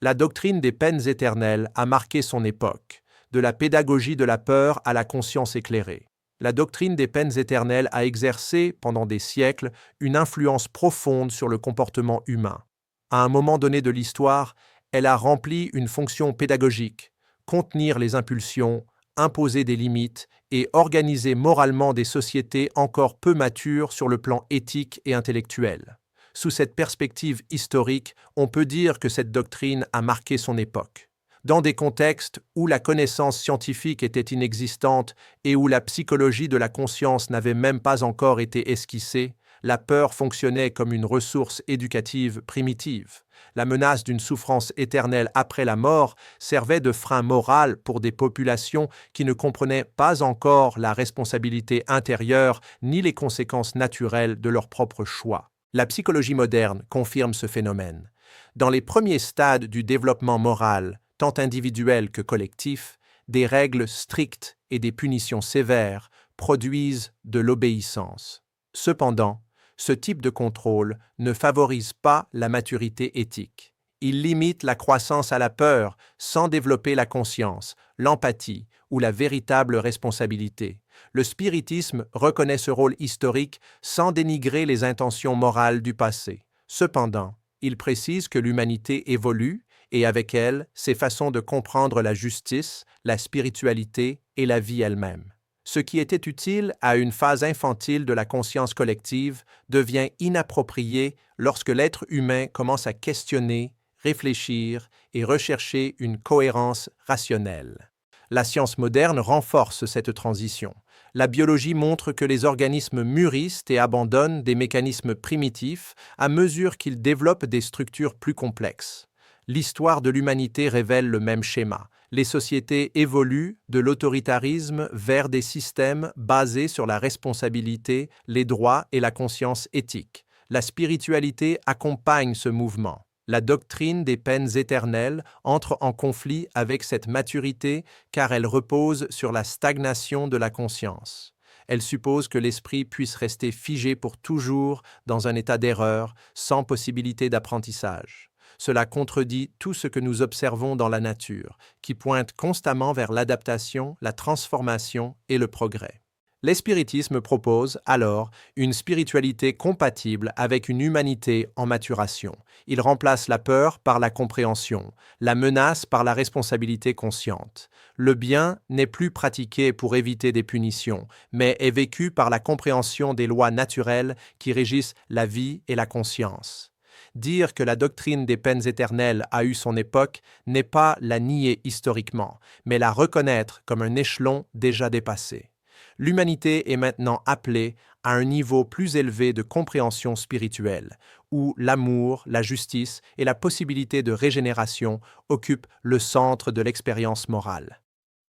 La doctrine des peines éternelles a marqué son époque, de la pédagogie de la peur à la conscience éclairée. La doctrine des peines éternelles a exercé, pendant des siècles, une influence profonde sur le comportement humain. À un moment donné de l'histoire, elle a rempli une fonction pédagogique, contenir les impulsions, imposer des limites et organiser moralement des sociétés encore peu matures sur le plan éthique et intellectuel. Sous cette perspective historique, on peut dire que cette doctrine a marqué son époque. Dans des contextes où la connaissance scientifique était inexistante et où la psychologie de la conscience n'avait même pas encore été esquissée, la peur fonctionnait comme une ressource éducative primitive. La menace d'une souffrance éternelle après la mort servait de frein moral pour des populations qui ne comprenaient pas encore la responsabilité intérieure ni les conséquences naturelles de leurs propres choix. La psychologie moderne confirme ce phénomène. Dans les premiers stades du développement moral, tant individuel que collectif, des règles strictes et des punitions sévères produisent de l'obéissance. Cependant, ce type de contrôle ne favorise pas la maturité éthique. Il limite la croissance à la peur sans développer la conscience, l'empathie ou la véritable responsabilité. Le spiritisme reconnaît ce rôle historique sans dénigrer les intentions morales du passé. Cependant, il précise que l'humanité évolue et avec elle, ses façons de comprendre la justice, la spiritualité et la vie elle-même. Ce qui était utile à une phase infantile de la conscience collective devient inapproprié lorsque l'être humain commence à questionner, réfléchir et rechercher une cohérence rationnelle. La science moderne renforce cette transition. La biologie montre que les organismes mûrissent et abandonnent des mécanismes primitifs à mesure qu'ils développent des structures plus complexes. L'histoire de l'humanité révèle le même schéma. Les sociétés évoluent de l'autoritarisme vers des systèmes basés sur la responsabilité, les droits et la conscience éthique. La spiritualité accompagne ce mouvement. La doctrine des peines éternelles entre en conflit avec cette maturité car elle repose sur la stagnation de la conscience. Elle suppose que l'esprit puisse rester figé pour toujours dans un état d'erreur, sans possibilité d'apprentissage. Cela contredit tout ce que nous observons dans la nature, qui pointe constamment vers l'adaptation, la transformation et le progrès. L'espiritisme propose, alors, une spiritualité compatible avec une humanité en maturation. Il remplace la peur par la compréhension, la menace par la responsabilité consciente. Le bien n'est plus pratiqué pour éviter des punitions, mais est vécu par la compréhension des lois naturelles qui régissent la vie et la conscience. Dire que la doctrine des peines éternelles a eu son époque n'est pas la nier historiquement, mais la reconnaître comme un échelon déjà dépassé. L'humanité est maintenant appelée à un niveau plus élevé de compréhension spirituelle, où l'amour, la justice et la possibilité de régénération occupent le centre de l'expérience morale.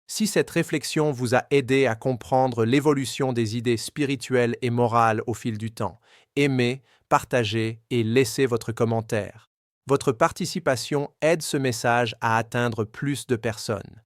Si cette réflexion vous a aidé à comprendre l'évolution des idées spirituelles et morales au fil du temps, aimez, partagez et laissez votre commentaire. Votre participation aide ce message à atteindre plus de personnes.